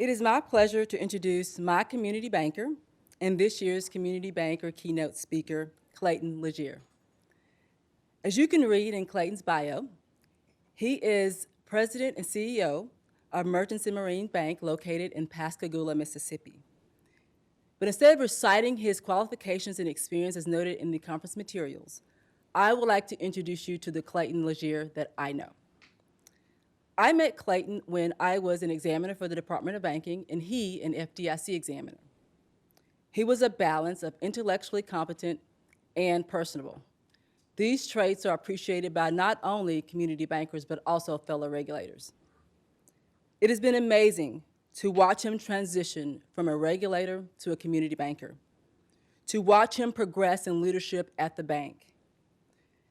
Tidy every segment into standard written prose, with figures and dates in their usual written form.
It is my pleasure to introduce my community banker and this year's Community Banker Keynote speaker, Clayton Leagear. As you can read in Clayton's bio, he is President and CEO of Merchants and Marine Bank located in Pascagoula, Mississippi. But instead of reciting his qualifications and experience as noted in the conference materials, I would like to introduce you to the Clayton Leagear that I know. I met Clayton when I was an examiner for the Department of Banking and he an FDIC examiner. He was a balance of intellectually competent and personable. These traits are appreciated by not only community bankers, but also fellow regulators. It has been amazing to watch him transition from a regulator to a community banker, to watch him progress in leadership at the bank,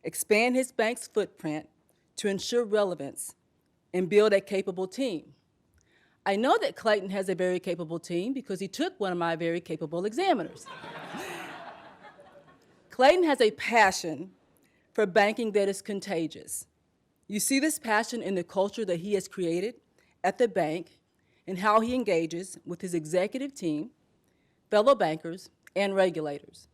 expand his bank's footprint to ensure relevance, and build a capable team. I know that Clayton has a very capable team because he took one of my very capable examiners. Clayton has a passion for banking that is contagious. You see this passion in the culture that he has created at the bank and how he engages with his executive team, fellow bankers, and regulators.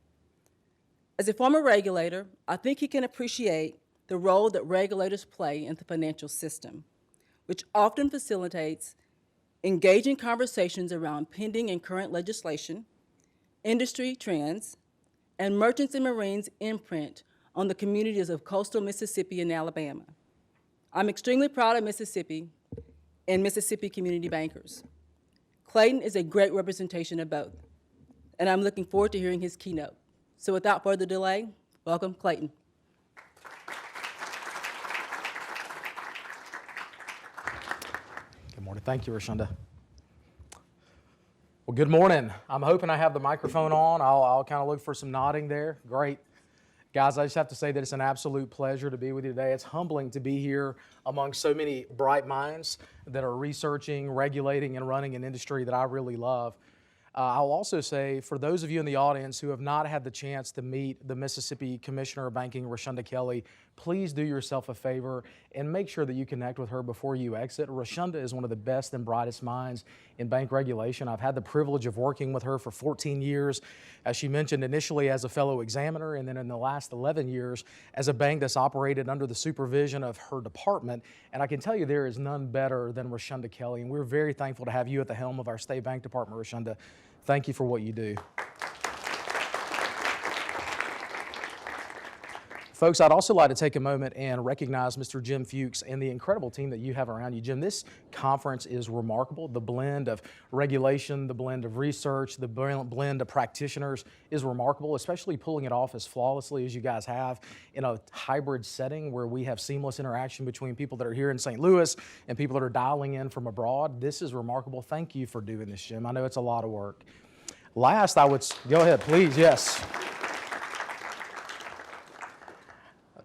As a former regulator, I think he can appreciate the role that regulators play in the financial system, which often facilitates engaging conversations around pending and current legislation, industry trends, and Merchants and Marines' imprint on the communities of coastal Mississippi and Alabama. I'm extremely proud of Mississippi and Mississippi community bankers. Clayton is a great representation of both, and I'm looking forward to hearing his keynote. So without further delay, welcome Clayton. Good morning. Thank you, Rashonda. Well, good morning. I'm hoping I have the microphone on. I'll kind of look for some nodding there. Great. Guys, I just have to say that it's an absolute pleasure to be with you today. It's humbling to be here among so many bright minds that are researching, regulating, and running an industry that I really love. I'll also say, for those of you in the audience who have not had the chance to meet the Mississippi Commissioner of Banking, Rashonda Kelly, please do yourself a favor and make sure that you connect with her before you exit. Rashonda is one of the best and brightest minds in bank regulation. I've had the privilege of working with her for 14 years, as she mentioned, initially as a fellow examiner, and then in the last 11 years as a bank that's operated under the supervision of her department. And I can tell you there is none better than Rashonda Kelly, and we're very thankful to have you at the helm of our state bank department, Rashonda. Thank you for what you do. Folks, I'd also like to take a moment and recognize Mr. Jim Fuchs and the incredible team that you have around you. Jim, this conference is remarkable. The blend of regulation, the blend of research, the blend of practitioners is remarkable, especially pulling it off as flawlessly as you guys have in a hybrid setting where we have seamless interaction between people that are here in St. Louis and people that are dialing in from abroad. This is remarkable. Thank you for doing this, Jim. I know it's a lot of work. Last, I would, go ahead, please, yes.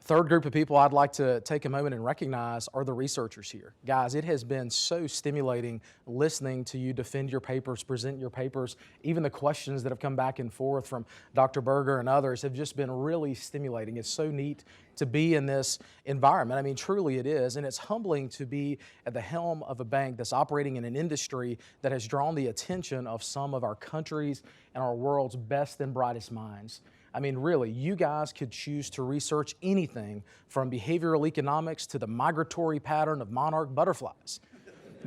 Third group of people I'd like to take a moment and recognize are the researchers here. Guys, it has been so stimulating listening to you defend your papers, present your papers. Even the questions that have come back and forth from Dr. Berger and others have just been really stimulating. It's so neat to be in this environment. I mean, truly it is. And it's humbling to be at the helm of a bank that's operating in an industry that has drawn the attention of some of our country's and our world's best and brightest minds. I mean, really, you guys could choose to research anything from behavioral economics to the migratory pattern of monarch butterflies.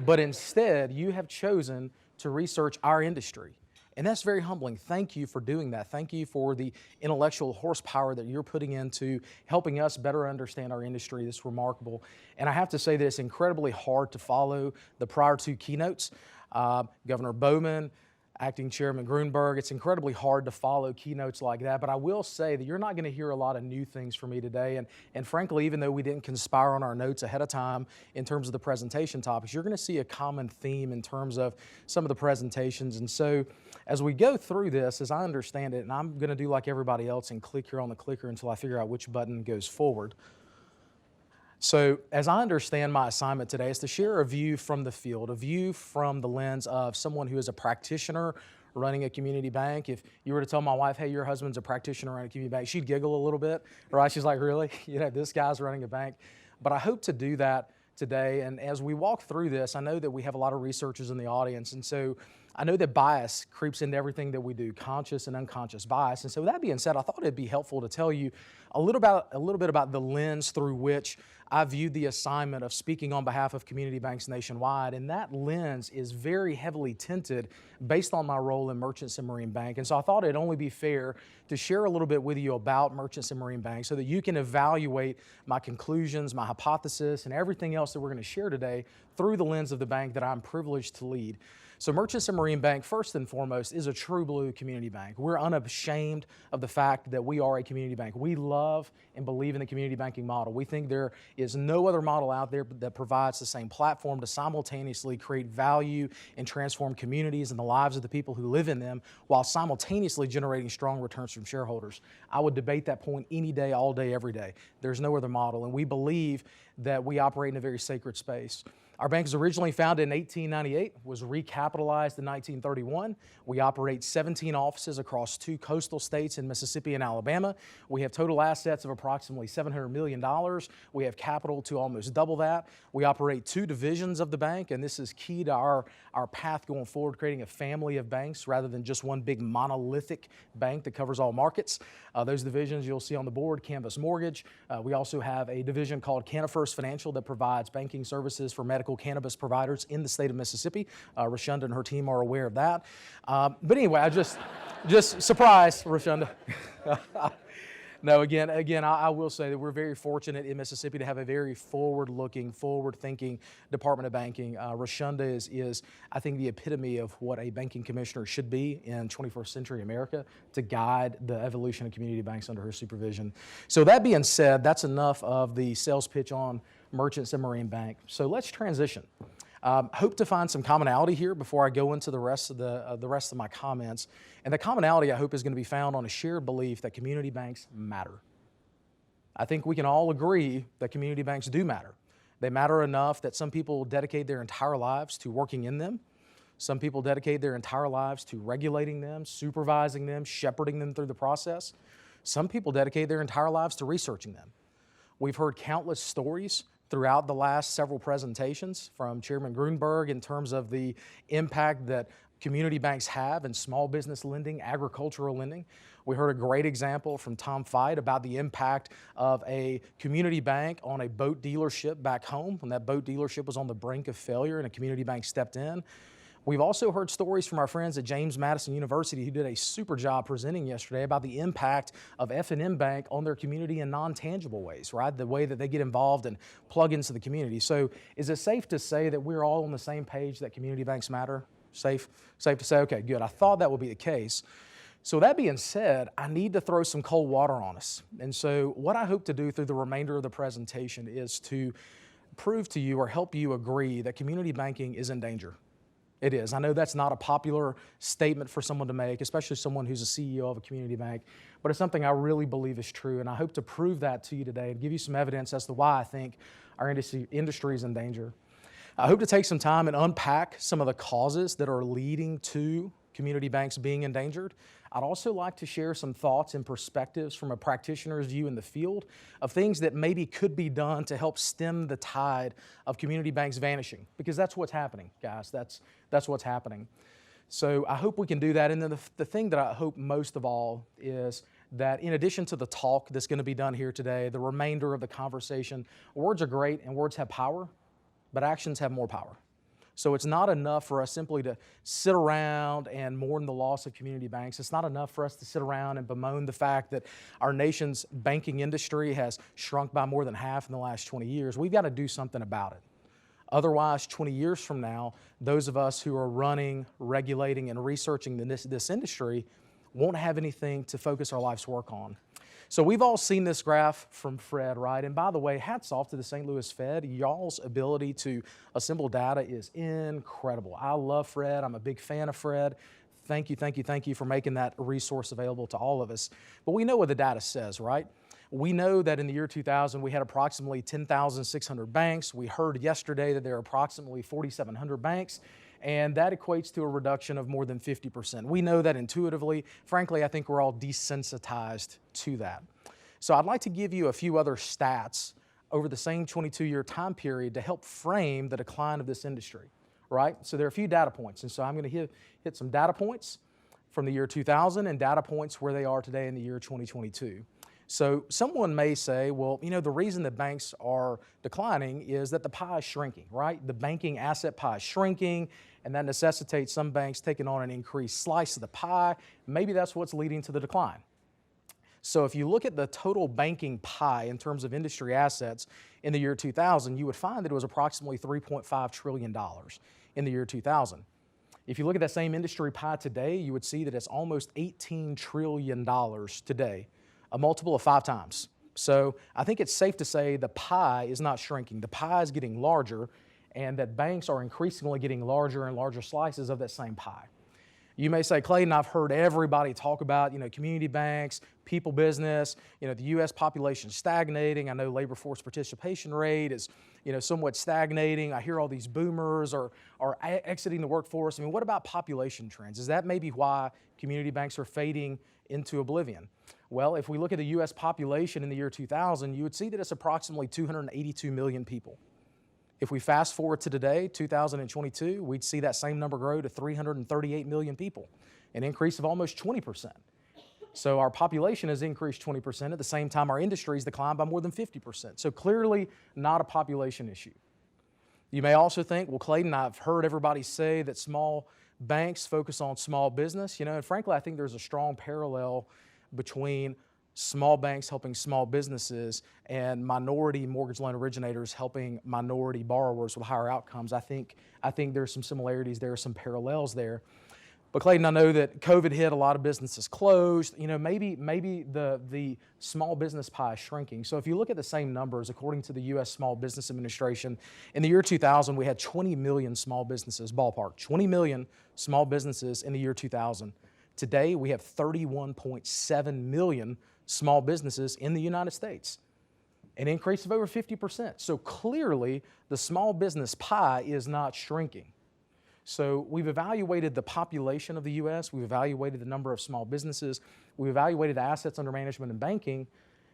But instead, you have chosen to research our industry. And that's very humbling. Thank you for doing that. Thank you for the intellectual horsepower that you're putting into helping us better understand our industry. It's remarkable. And I have to say that it's incredibly hard to follow the prior two keynotes. Governor Bowman, Acting Chairman Grunberg, it's incredibly hard to follow keynotes like that, but I will say that you're not going to hear a lot of new things from me today, and frankly, even though we didn't conspire on our notes ahead of time in terms of the presentation topics, you're going to see a common theme in terms of some of the presentations. And so as we go through this, as I understand it, and I'm going to do like everybody else and click here on the clicker until I figure out which button goes forward. So as I understand my assignment today is to share a view from the field, a view from the lens of someone who is a practitioner running a community bank. If you were to tell my wife, hey, your husband's a practitioner running a community bank, she'd giggle a little bit, right? She's like, really? You know, this guy's running a bank. But I hope to do that today. And as we walk through this, I know that we have a lot of researchers in the audience. And so I know that bias creeps into everything that we do, conscious and unconscious bias. And so with that being said, I thought it'd be helpful to tell you a little bit about the lens through which I viewed the assignment of speaking on behalf of community banks nationwide. And that lens is very heavily tinted based on my role in Merchants and Marine Bank. And so I thought it'd only be fair to share a little bit with you about Merchants and Marine Bank so that you can evaluate my conclusions, my hypothesis, and everything else that we're going to share today through the lens of the bank that I'm privileged to lead. So Merchants and Marine Bank, first and foremost, is a true blue community bank. We're unashamed of the fact that we are a community bank. We love and believe in the community banking model. We think there is no other model out there that provides the same platform to simultaneously create value and transform communities and the lives of the people who live in them while simultaneously generating strong returns from shareholders. I would debate that point any day, all day, every day. There's no other model, and we believe that we operate in a very sacred space. Our bank was originally founded in 1898, was recapitalized in 1931. We operate 17 offices across 2 coastal states in Mississippi and Alabama. We have total assets of approximately $700 million. We have capital to almost double that. We operate 2 divisions of the bank, and this is key to our path going forward, creating a family of banks rather than just one big monolithic bank that covers all markets. Those divisions you'll see on the board: Canvas Mortgage. We also have a division called Canifirst Financial that provides banking services for medical cannabis providers in the state of Mississippi. Rashonda and her team are aware of that. But anyway, I just surprise, Rashonda. No, again, I will say that we're very fortunate in Mississippi to have a very forward-looking, forward-thinking Department of Banking. Rashonda is, I think, the epitome of what a banking commissioner should be in 21st century America to guide the evolution of community banks under her supervision. So that being said, that's enough of the sales pitch on Merchants and Marine Bank. So let's transition. Hope to find some commonality here before I go into the rest of my comments. And the commonality, I hope, is going to be found on a shared belief that community banks matter. I think we can all agree that community banks do matter. They matter enough that some people dedicate their entire lives to working in them. Some people dedicate their entire lives to regulating them, supervising them, shepherding them through the process. Some people dedicate their entire lives to researching them. We've heard countless stories throughout the last several presentations from Chairman Grunberg in terms of the impact that community banks have in small business lending, agricultural lending. We heard a great example from Tom Fite about the impact of a community bank on a boat dealership back home when that boat dealership was on the brink of failure and a community bank stepped in. We've also heard stories from our friends at James Madison University who did a super job presenting yesterday about the impact of F&M Bank on their community in non-tangible ways, right? The way that they get involved and plug into the community. So is it safe to say that we're all on the same page that community banks matter? Safe to say? Okay, good. I thought that would be the case. So that being said, I need to throw some cold water on us. And so what I hope to do through the remainder of the presentation is to prove to you or help you agree that community banking is in danger. It is. I know that's not a popular statement for someone to make, especially someone who's a CEO of a community bank, but it's something I really believe is true, and I hope to prove that to you today and give you some evidence as to why I think our industry is in danger. I hope to take some time and unpack some of the causes that are leading to community banks being endangered. I'd also like to share some thoughts and perspectives from a practitioner's view in the field of things that maybe could be done to help stem the tide of community banks vanishing, because that's what's happening, guys. That's what's happening. So I hope we can do that. And then the thing that I hope most of all is that in addition to the talk that's going to be done here today, the remainder of the conversation, words are great and words have power, but actions have more power. So it's not enough for us simply to sit around and mourn the loss of community banks. It's not enough for us to sit around and bemoan the fact that our nation's banking industry has shrunk by more than half in the last 20 years. We've got to do something about it. Otherwise, 20 years from now, those of us who are running, regulating, and researching this industry won't have anything to focus our life's work on. So we've all seen this graph from Fred, right? And by the way, hats off to the St. Louis Fed. Y'all's ability to assemble data is incredible. I love Fred. I'm a big fan of Fred. Thank you for making that resource available to all of us. But we know what the data says, right? We know that in the year 2000, we had approximately 10,600 banks. We heard yesterday that there are approximately 4,700 banks. And that equates to a reduction of more than 50%. We know that intuitively. Frankly, I think we're all desensitized to that. So I'd like to give you a few other stats over the same 22-year time period to help frame the decline of this industry, right? So there are a few data points, and so I'm going to hit some data points from the year 2000 and data points where they are today in the year 2022. So someone may say, well, you know, the reason that banks are declining is that the pie is shrinking, right? The banking asset pie is shrinking, and that necessitates some banks taking on an increased slice of the pie. Maybe that's what's leading to the decline. So if you look at the total banking pie in terms of industry assets in the year 2000, you would find that it was approximately $3.5 trillion in the year 2000. If you look at that same industry pie today, you would see that it's almost $18 trillion today, a multiple of 5 times. So I think it's safe to say the pie is not shrinking. The pie is getting larger, and that banks are increasingly getting larger and larger slices of that same pie. You may say, Clayton, I've heard everybody talk about, you know, community banks, people business, you know, the U.S. population stagnating. I know labor force participation rate is, you know, somewhat stagnating. I hear all these boomers are exiting the workforce. I mean, what about population trends? Is that maybe why community banks are fading into oblivion? Well, if we look at the U.S. population in the year 2000, you would see that it's approximately 282 million people. If we fast forward to today, 2022, we'd see that same number grow to 338 million people, an increase of almost 20%. So our population has increased 20%. At the same time, our industries declined by more than 50%. So clearly not a population issue. You may also think, well, Clayton, I've heard everybody say that small banks focus on small business. You know, and frankly, I think there's a strong parallel between small banks helping small businesses and minority mortgage loan originators helping minority borrowers with higher outcomes. I think there's some similarities there, some parallels there. But Clayton, I know that COVID hit, a lot of businesses closed. You know, maybe the small business pie is shrinking. So if you look at the same numbers, according to the U.S. Small Business Administration, in the year 2000, we had 20 million small businesses, ballpark, 20 million small businesses in the year 2000. Today, we have 31.7 million small businesses in the United States, an increase of over 50%. So clearly, the small business pie is not shrinking. So we've evaluated the population of the U.S., we've evaluated the number of small businesses, we've evaluated the assets under management and banking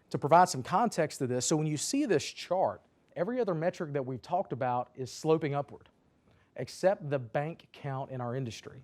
to provide some context to this. So when you see this chart, every other metric that we've talked about is sloping upward, except the bank count in our industry.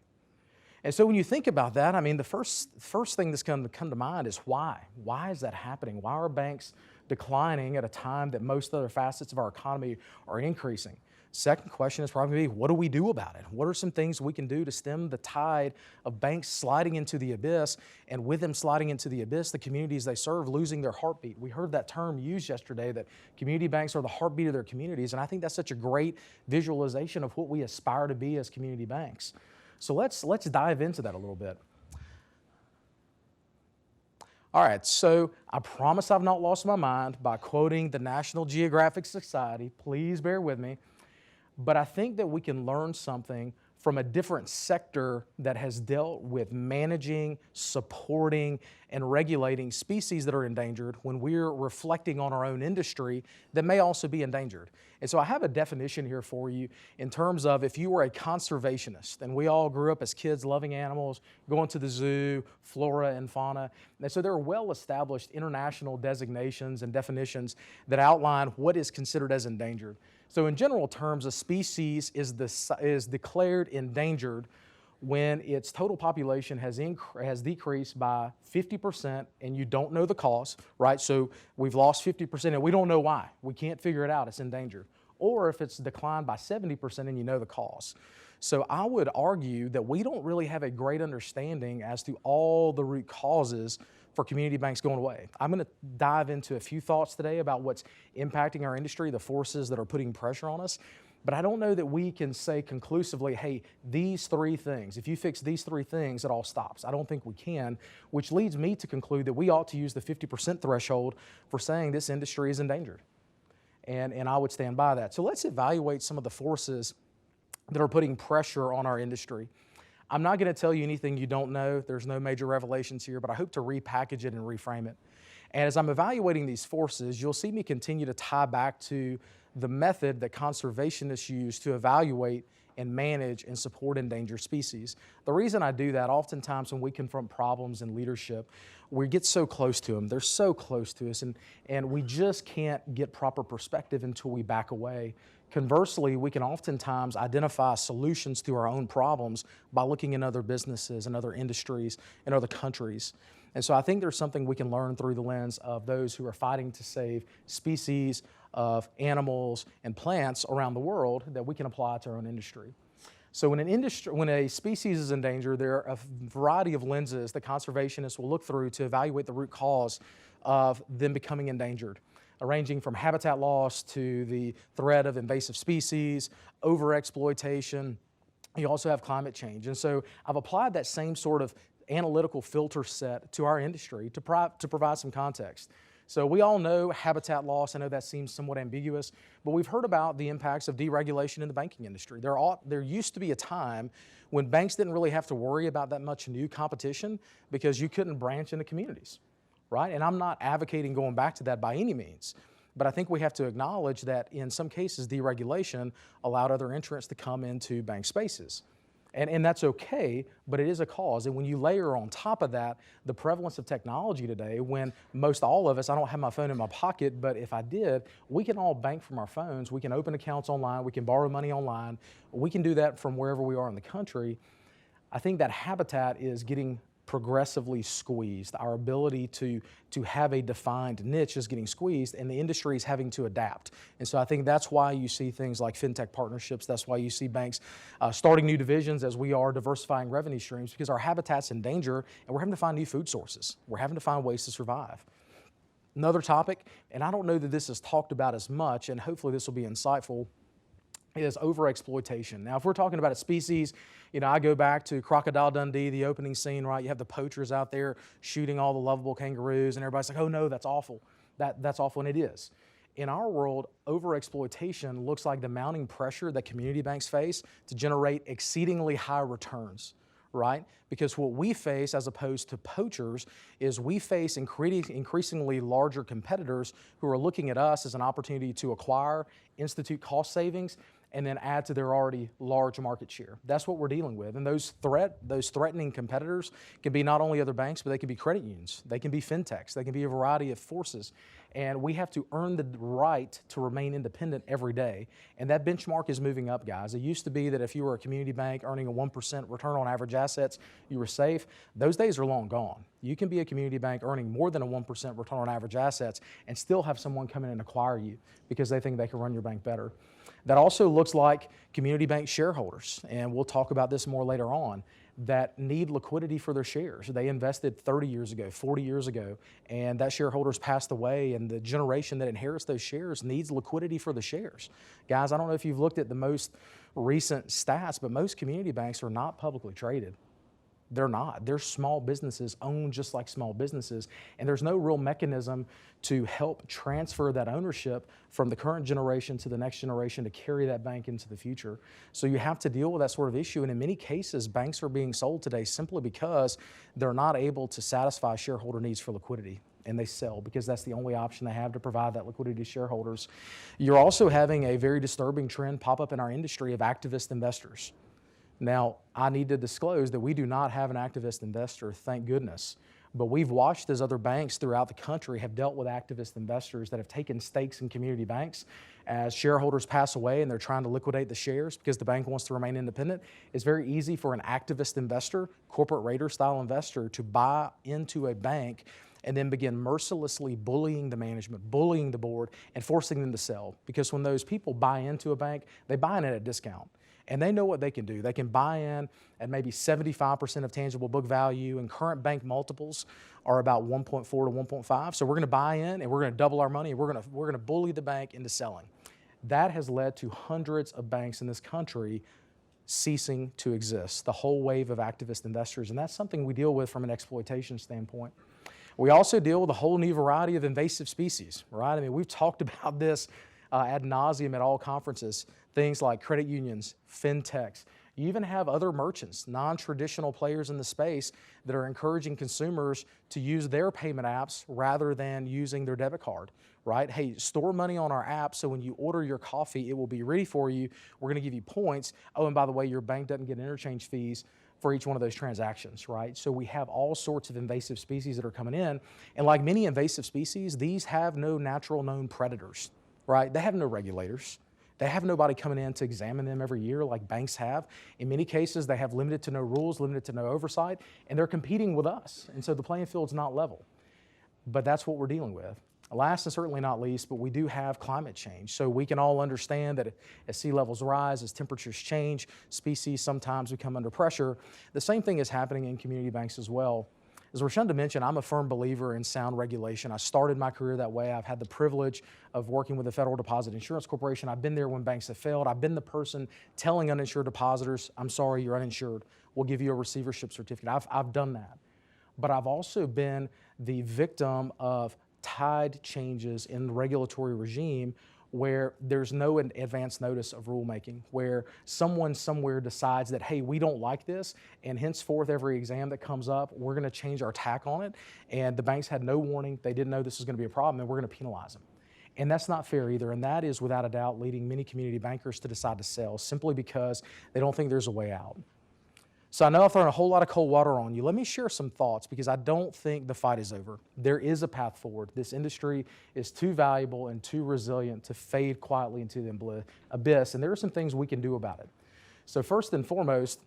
And so when you think about that, I mean, the first thing that's going to come to mind is why? Why is that happening? Why are banks declining at a time that most other facets of our economy are increasing? Second question is probably, what do we do about it? What are some things we can do to stem the tide of banks sliding into the abyss, and with them sliding into the abyss, the communities they serve losing their heartbeat? We heard that term used yesterday, that community banks are the heartbeat of their communities, and I think that's such a great visualization of what we aspire to be as community banks. So let's dive into that a little bit. All right, so I promise I've not lost my mind by quoting the National Geographic Society. Please bear with me. But I think that we can learn something from a different sector that has dealt with managing, supporting, and regulating species that are endangered when we're reflecting on our own industry that may also be endangered. And so I have a definition here for you in terms of if you were a conservationist, and we all grew up as kids loving animals, going to the zoo, flora and fauna. And so there are well-established international designations and definitions that outline what is considered as endangered. So in general terms, a species is declared endangered when its total population has decreased by 50% and you don't know the cause, right? So we've lost 50% and we don't know why. We can't figure it out, it's endangered. Or if it's declined by 70% and you know the cause. So I would argue that we don't really have a great understanding as to all the root causes for community banks going away. I'm going to dive into a few thoughts today about what's impacting our industry, the forces that are putting pressure on us. But I don't know that we can say conclusively, hey, these 3 things, if you fix these 3 things, it all stops. I don't think we can, which leads me to conclude that we ought to use the 50% threshold for saying this industry is endangered. And I would stand by that. So let's evaluate some of the forces that are putting pressure on our industry. I'm not going to tell you anything you don't know. There's no major revelations here, but I hope to repackage it and reframe it. And as I'm evaluating these forces, you'll see me continue to tie back to the method that conservationists use to evaluate and manage and support endangered species. The reason I do that, oftentimes when we confront problems in leadership, we get so close to them. They're so close to us, and we just can't get proper perspective until we back away. Conversely, we can oftentimes identify solutions to our own problems by looking in other businesses and other industries and other countries. And so I think there's something we can learn through the lens of those who are fighting to save species of animals and plants around the world that we can apply to our own industry. So when a species is in danger, there are a variety of lenses that conservationists will look through to evaluate the root cause of them becoming endangered, ranging from habitat loss to the threat of invasive species, overexploitation. You also have climate change. And so I've applied that same sort of analytical filter set to our industry to provide some context. So we all know habitat loss. I know that seems somewhat ambiguous, but we've heard about the impacts of deregulation in the banking industry. There used to be a time when banks didn't really have to worry about that much new competition because you couldn't branch into communities, right? And I'm not advocating going back to that by any means, but I think we have to acknowledge that in some cases deregulation allowed other entrants to come into bank spaces. And that's okay, but it is a cause. And when you layer on top of that the prevalence of technology today, when most all of us, I don't have my phone in my pocket, but if I did, we can all bank from our phones. We can open accounts online. We can borrow money online. We can do that from wherever we are in the country. I think that habitat is getting progressively squeezed. Our ability to have a defined niche is getting squeezed, and the industry is having to adapt. And so I think that's why you see things like fintech partnerships. That's why you see banks starting new divisions as we are diversifying revenue streams, because our habitat's in danger and we're having to find new food sources. We're having to find ways to survive. Another topic, and I don't know that this is talked about as much, and hopefully this will be insightful, is overexploitation. Now, if we're talking about a species, I go back to Crocodile Dundee, the opening scene, right? You have the poachers out there shooting all the lovable kangaroos, and everybody's like, oh no, that's awful. That's awful, and it is. In our world, overexploitation looks like the mounting pressure that community banks face to generate exceedingly high returns, right? Because what we face, as opposed to poachers, is we face increasingly larger competitors who are looking at us as an opportunity to acquire, institute cost savings, and then add to their already large market share. That's what we're dealing with. And those threatening competitors can be not only other banks, but they can be credit unions. They can be fintechs. They can be a variety of forces. And we have to earn the right to remain independent every day. And that benchmark is moving up, guys. It used to be that if you were a community bank earning a 1% return on average assets, you were safe. Those days are long gone. You can be a community bank earning more than a 1% return on average assets and still have someone come in and acquire you because they think they can run your bank better. That also looks like community bank shareholders, and we'll talk about this more later on, that need liquidity for their shares. They invested 30 years ago, 40 years ago, and that shareholder's passed away, and the generation that inherits those shares needs liquidity for the shares. Guys, I don't know if you've looked at the most recent stats, but most community banks are not publicly traded. They're not. They're small businesses owned just like small businesses, and there's no real mechanism to help transfer that ownership from the current generation to the next generation to carry that bank into the future. So you have to deal with that sort of issue, and in many cases, banks are being sold today simply because they're not able to satisfy shareholder needs for liquidity, and they sell because that's the only option they have to provide that liquidity to shareholders. You're also having a very disturbing trend pop up in our industry of activist investors. Now, I need to disclose that we do not have an activist investor, thank goodness. But we've watched as other banks throughout the country have dealt with activist investors that have taken stakes in community banks. As shareholders pass away and they're trying to liquidate the shares because the bank wants to remain independent, it's very easy for an activist investor, corporate raider style investor, to buy into a bank and then begin mercilessly bullying the management, bullying the board, and forcing them to sell. Because when those people buy into a bank, they buy in at a discount. And they know what they can do. They can buy in at maybe 75% of tangible book value, and current bank multiples are about 1.4 to 1.5. So we're going to buy in and we're going to double our money and we're going to bully the bank into selling. That has led to hundreds of banks in this country ceasing to exist, the whole wave of activist investors. And that's something we deal with from an exploitation standpoint. We also deal with a whole new variety of invasive species, right? I mean, we've talked about this ad nauseum at all conferences. Things like credit unions, fintechs, You even have other merchants, non-traditional players in the space that are encouraging consumers to use their payment apps rather than using their debit card, right? Hey, store money on our app so when you order your coffee, it will be ready for you. We're gonna give you points. Oh, and by the way, your bank doesn't get interchange fees for each one of those transactions, right? So we have all sorts of invasive species that are coming in. And like many invasive species, these have no natural known predators, right? They have no regulators. They have nobody coming in to examine them every year like banks have. In many cases, they have limited to no rules, limited to no oversight, and they're competing with us. And so the playing field's not level. But that's what we're dealing with. Last and certainly not least, but we do have climate change. So we can all understand that as sea levels rise, as temperatures change, species sometimes become under pressure. The same thing is happening in community banks as well. As Rashonda mentioned, I'm a firm believer in sound regulation. I started my career that way. I've had the privilege of working with the Federal Deposit Insurance Corporation. I've been there when banks have failed. I've been the person telling uninsured depositors, I'm sorry, you're uninsured. We'll give you a receivership certificate. I've done that. But I've also been the victim of tide changes in the regulatory regime where there's no advance notice of rulemaking, where someone somewhere decides that, hey, we don't like this, and henceforth every exam that comes up, we're gonna change our tack on it, and the banks had no warning, they didn't know this was gonna be a problem, and we're gonna penalize them. And that's not fair either, and that is without a doubt leading many community bankers to decide to sell simply because they don't think there's a way out. So I know I've thrown a whole lot of cold water on you. Let me share some thoughts because I don't think the fight is over. There is a path forward. This industry is too valuable and too resilient to fade quietly into the abyss, and there are some things we can do about it. So first and foremost,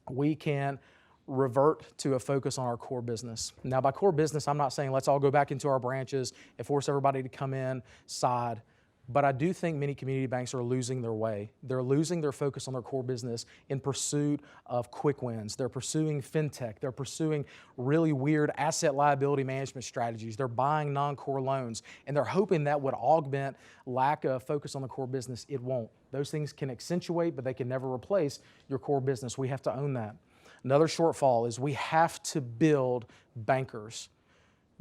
we can revert to a focus on our core business. Now by core business, I'm not saying let's all go back into our branches and force everybody to come inside. But I do think many community banks are losing their way. They're losing their focus on their core business in pursuit of quick wins. They're pursuing fintech. They're pursuing really weird asset liability management strategies. They're buying non-core loans, and they're hoping that would augment lack of focus on the core business. It won't. Those things can accentuate, but they can never replace your core business. We have to own that. Another shortfall is we have to build bankers.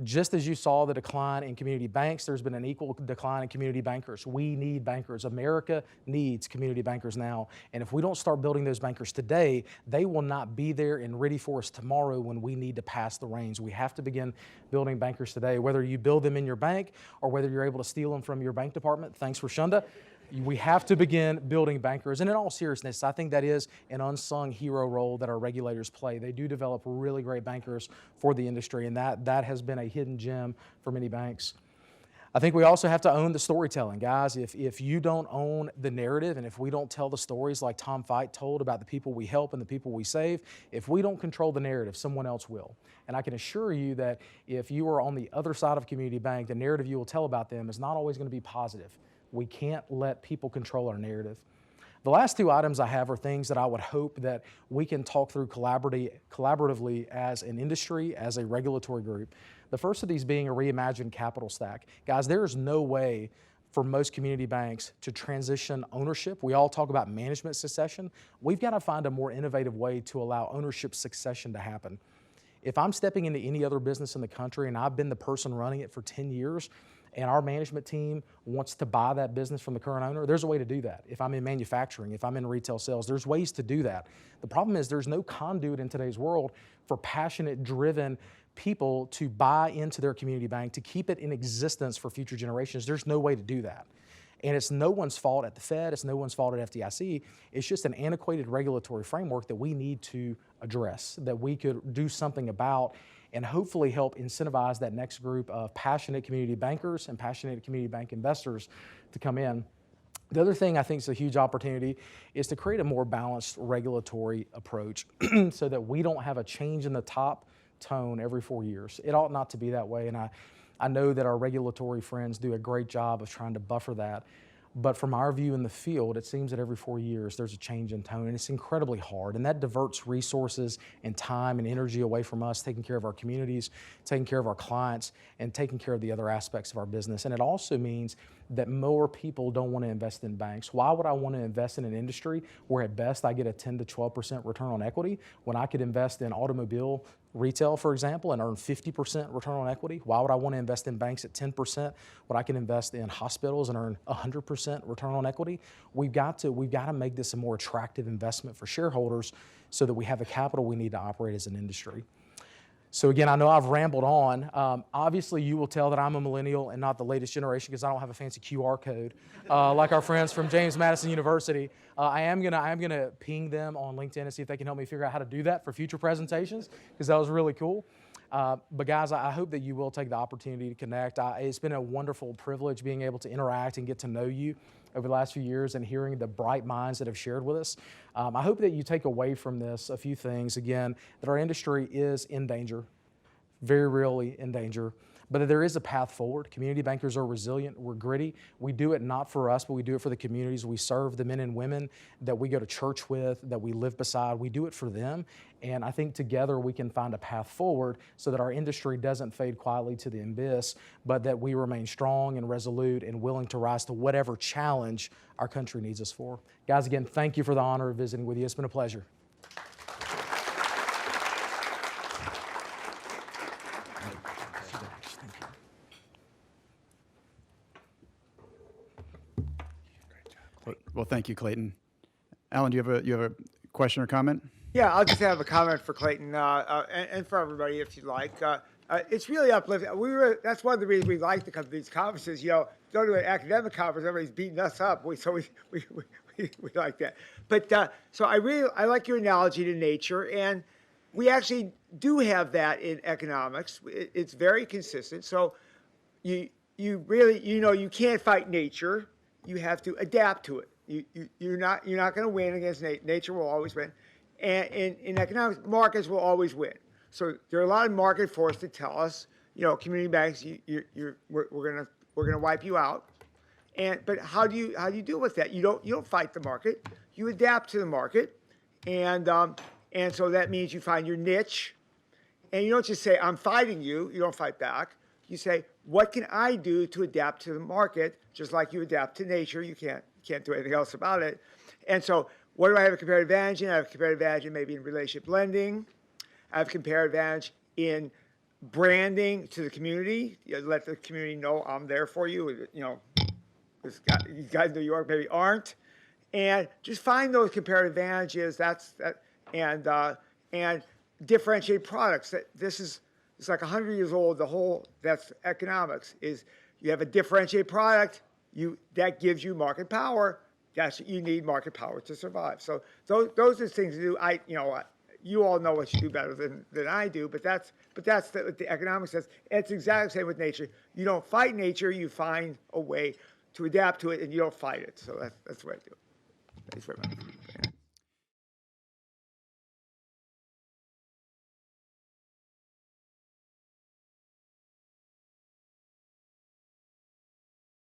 Just as you saw the decline in community banks, there's been an equal decline in community bankers. We need bankers. America needs community bankers now. And if we don't start building those bankers today, they will not be there and ready for us tomorrow when we need to pass the reins. We have to begin building bankers today, whether you build them in your bank or whether you're able to steal them from your bank department. Thanks, Rashonda. We have to begin building bankers. And in all seriousness, I think that is an unsung hero role that our regulators play. They do develop really great bankers for the industry, and that has been a hidden gem for many banks. I think we also have to own the storytelling, guys. If you don't own the narrative and if we don't tell the stories like Tom Fight told about the people we help and the people we save, if we don't control the narrative, someone else will. And I can assure you that if you are on the other side of a community bank, the narrative you will tell about them is not always going to be positive. We can't let people control our narrative. The last two items I have are things that I would hope that we can talk through collaboratively as an industry, as a regulatory group. The first of these being a reimagined capital stack. Guys, there is no way for most community banks to transition ownership. We all talk about management succession. We've got to find a more innovative way to allow ownership succession to happen. If I'm stepping into any other business in the country and I've been the person running it for 10 years, and our management team wants to buy that business from the current owner, there's a way to do that. If I'm in manufacturing, if I'm in retail sales, there's ways to do that. The problem is there's no conduit in today's world for passionate, driven people to buy into their community bank, to keep it in existence for future generations. There's no way to do that. And it's no one's fault at the Fed, it's no one's fault at FDIC. It's just an antiquated regulatory framework that we need to address, that we could do something about and hopefully help incentivize that next group of passionate community bankers and passionate community bank investors to come in. The other thing I think is a huge opportunity is to create a more balanced regulatory approach so that we don't have a change in the top tone every 4 years. It ought not to be that way, and I know that our regulatory friends do a great job of trying to buffer that. But from our view in the field, it seems that every 4 years there's a change in tone, and it's incredibly hard. And that diverts resources and time and energy away from us, taking care of our communities, taking care of our clients, and taking care of the other aspects of our business. And it also means that more people don't want to invest in banks. Why would I want to invest in an industry where at best I get a 10 to 12% return on equity when I could invest in automobile retail, for example, and earn 50% return on equity? Why would I want to invest in banks at 10% when I can invest in hospitals and earn 100% return on equity? We've got to make this a more attractive investment for shareholders so that we have the capital we need to operate as an industry. So again, I know I've rambled on. Obviously, you will tell that I'm a millennial and not the latest generation because I don't have a fancy QR code like our friends from James Madison University. I am gonna ping them on LinkedIn and see if they can help me figure out how to do that for future presentations because that was really cool. But guys, I hope that you will take the opportunity to connect. It's been a wonderful privilege being able to interact and get to know you over the last few years and hearing the bright minds that have shared with us. I hope that you take away from this a few things. Again, that our industry is in danger, very really in danger, but that there is a path forward. Community bankers are resilient, we're gritty. We do it not for us, but we do it for the communities we serve, the men and women that we go to church with, that we live beside. We do it for them. And I think together we can find a path forward so that our industry doesn't fade quietly to the abyss, but that we remain strong and resolute and willing to rise to whatever challenge our country needs us for. Guys, again, thank you for the honor of visiting with you. It's been a pleasure. Well, thank you, Clayton. Alan, do you have a question or comment? Yeah, I'll just have a comment for Clayton and for everybody, if you'd like. It's really uplifting. That's one of the reasons we like to come to these conferences. You know, go to an academic conference, everybody's beating us up. We like that. But so I like your analogy to nature, and we actually do have that in economics. It's very consistent. So you really, you can't fight nature. You have to adapt to it. You're not going to win against nature. Will always win, and in economics, markets will always win. So there are a lot of market forces that tell us, community banks, we're gonna wipe you out. But how do you deal with that? You don't fight the market. You adapt to the market, and so that means you find your niche, and you don't just say I'm fighting you. You don't fight back. You say, what can I do to adapt to the market? Just like you adapt to nature, you can't do anything else about it. And so, what do I have a comparative advantage in? I have a comparative advantage maybe in relationship lending. I have a comparative advantage in branding to the community. Let the community know I'm there for you. You guys in New York maybe aren't, and just find those comparative advantages. And differentiate products. It's like 100 years old. That's economics. Is you have a differentiated product, that gives you market power. You need market power to survive. So those are things to do. You all know what you do better than I do, but that's what the economics says. And it's exactly the same with nature. You don't fight nature. You find a way to adapt to it, and you don't fight it. So that's the way I do it. Thanks very much.